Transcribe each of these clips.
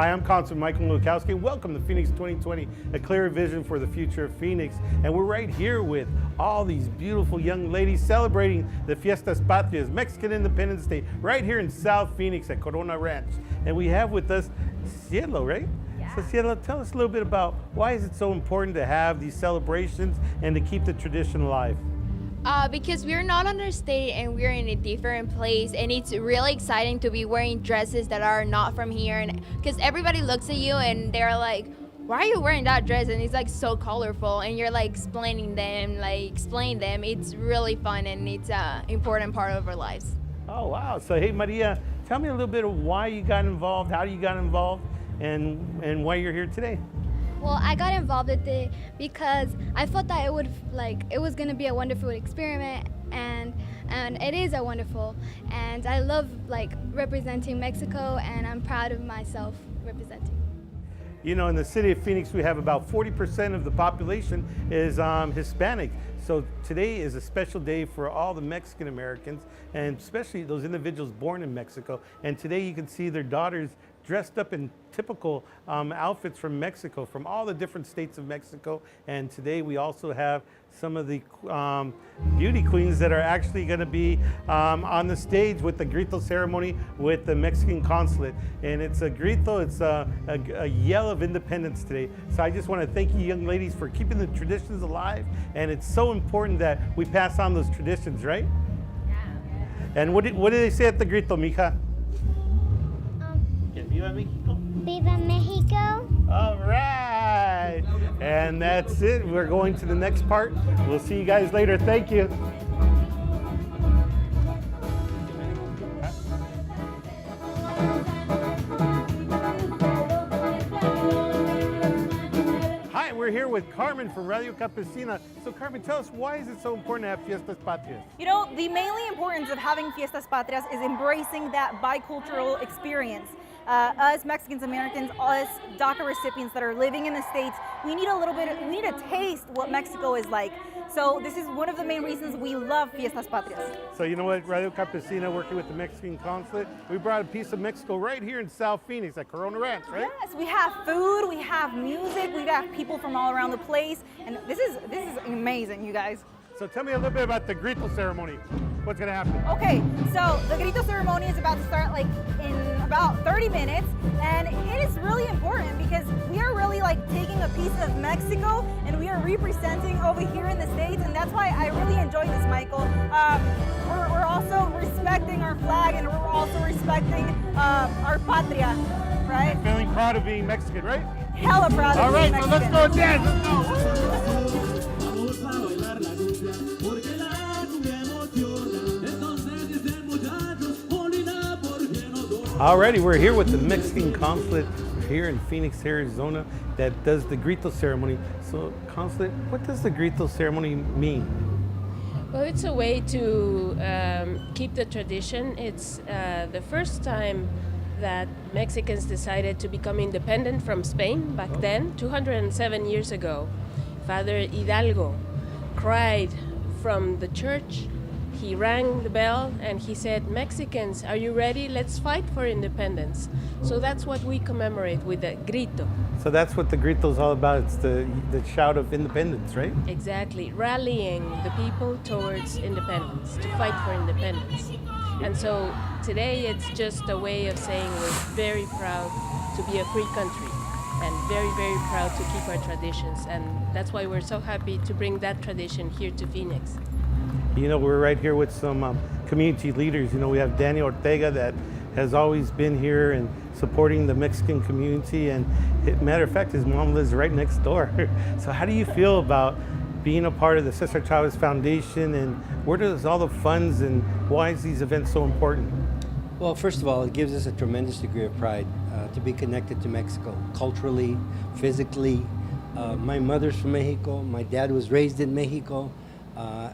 Hi, I'm Councilman Miguel Nowakowski. Welcome to Phoenix 2020, a clear vision for the future of Phoenix. And we're right here with all these beautiful young ladies celebrating the Fiestas de Patrias, Mexican Independence Day, right here in South Phoenix at Corona Ranch. And we have with us Cielo, right? Yeah. So Cielo, tell us a little bit about why is it so important to have these celebrations and to keep the tradition alive? Because we're not on our state and we're in a different place, and it's really exciting to be wearing dresses that are not from here, and because everybody looks at you and they're like, why are you wearing that dress? And it's like so colorful, and you're like explaining them. It's really fun, and it's an important part of our lives. Oh, wow. So, hey, Maria, tell me a little bit of why you got involved, how you got involved, and why you're here today. Well, I got involved with it because I thought that it was gonna be a wonderful experiment, and it is a wonderful. And I love representing Mexico, and I'm proud of myself representing. You know, in the city of Phoenix, we have about 40% of the population is Hispanic. So today is a special day for all the Mexican Americans, and especially those individuals born in Mexico. And today you can see their daughters dressed up in typical outfits from Mexico, from all the different states of Mexico. And today we also have some of the beauty queens that are actually going to be on the stage with the grito ceremony with the Mexican consulate. And it's a grito, it's a yell of independence today. So I just want to thank you young ladies for keeping the traditions alive. And it's so important that we pass on those traditions, right? Yeah. And what do they say at the grito, mija? Viva Mexico. Viva Mexico. All right. And that's it. We're going to the next part. We'll see you guys later. Thank you. Hi, we're here with Carmen from Radio Campesina. So Carmen, tell us, why is it so important to have Fiestas Patrias? You know, the mainly importance of having Fiestas Patrias is embracing that bicultural experience. Us Mexicans Americans, us DACA recipients that are living in the States, we need a taste what Mexico is like. So this is one of the main reasons we love Fiestas Patrias. So you know what, Radio Campesina, working with the Mexican consulate, we brought a piece of Mexico right here in South Phoenix at Corona Ranch, right? Yes, we have food, we have music, we have people from all around the place, and this is amazing, you guys. So tell me a little bit about the grito ceremony. What's gonna happen? Okay, so the grito ceremony is about to start in about 30 minutes, and it is really important because we are really taking a piece of Mexico and we are representing over here in the States, and that's why I really enjoy this, Michael. We're also respecting our flag, and we're also respecting our patria, right? Feeling proud of being Mexican, right? Hella proud of being Mexican. All right, so let's go dance, let's go. Alrighty, we're here with the Mexican consulate here in Phoenix, Arizona, that does the grito ceremony. So, consulate, what does the grito ceremony mean? Well, it's a way to keep the tradition. It's the first time that Mexicans decided to become independent from Spain back then, 207 years ago. Father Hidalgo cried from the church. He rang the bell and he said, Mexicans, are you ready? Let's fight for independence. So that's what we commemorate with the grito. So that's what the grito is all about. It's the shout of independence, right? Exactly, rallying the people towards independence, to fight for independence. And so today it's just a way of saying we're very proud to be a free country and very, very proud to keep our traditions. And that's why we're so happy to bring that tradition here to Phoenix. You know, we're right here with some community leaders. You know, we have Danny Ortega that has always been here and supporting the Mexican community. And matter of fact, his mom lives right next door. So how do you feel about being a part of the Cesar Chavez Foundation, and where does all the funds and why is these events so important? Well, first of all, it gives us a tremendous degree of pride to be connected to Mexico, culturally, physically. My mother's from Mexico, my dad was raised in Mexico.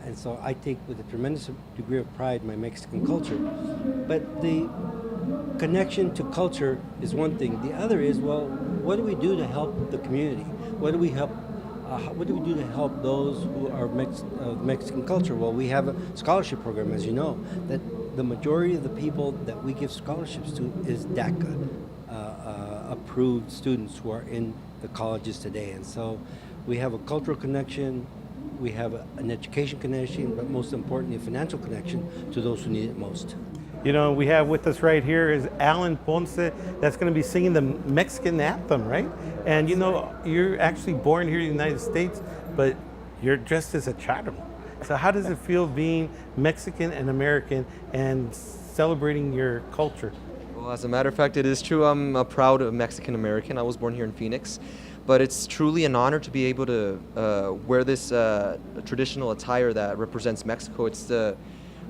And so I take with a tremendous degree of pride my Mexican culture. But the connection to culture is one thing. The other is, well, what do we do to help the community? What do we do to help those who are Mexican culture? Well, we have a scholarship program, as you know, that the majority of the people that we give scholarships to is DACA approved improved students who are in the colleges today. And so we have a cultural connection, we have an education connection, but most importantly, a financial connection to those who need it most. You know, we have with us right here is Alan Ponce that's going to be singing the Mexican anthem, right? And you know, you're actually born here in the United States, but you're dressed as a charro. So how does it feel being Mexican and American and celebrating your culture? Well, as a matter of fact, it is true. I'm a proud Mexican American. I was born here in Phoenix, but it's truly an honor to be able to wear this traditional attire that represents Mexico. It's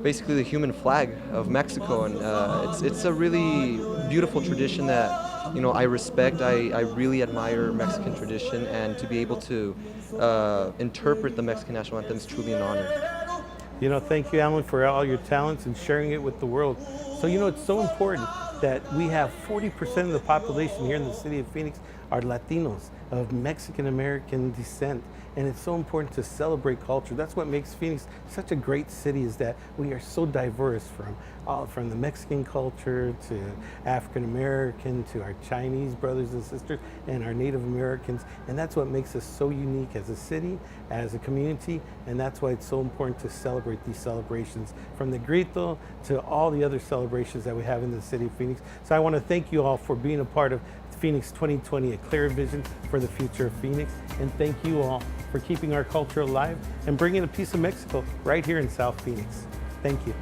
basically the human flag of Mexico, and it's a really beautiful tradition that I respect. I really admire Mexican tradition, and to be able to interpret the Mexican national anthem is truly an honor. You know, thank you, Alan, for all your talents and sharing it with the world. So, you know, it's so important that we have 40% of the population here in the city of Phoenix are Latinos of Mexican-American descent. And it's so important to celebrate culture. That's what makes Phoenix such a great city, is that we are so diverse, from the Mexican culture to African-American to our Chinese brothers and sisters and our Native Americans. And that's what makes us so unique as a city, as a community. And that's why it's so important to celebrate these celebrations, from the Grito to all the other celebrations that we have in the city of Phoenix. So I want to thank you all for being a part of Phoenix 2020, a clear vision for the future of Phoenix. And thank you all for keeping our culture alive and bringing a piece of Mexico right here in South Phoenix. Thank you.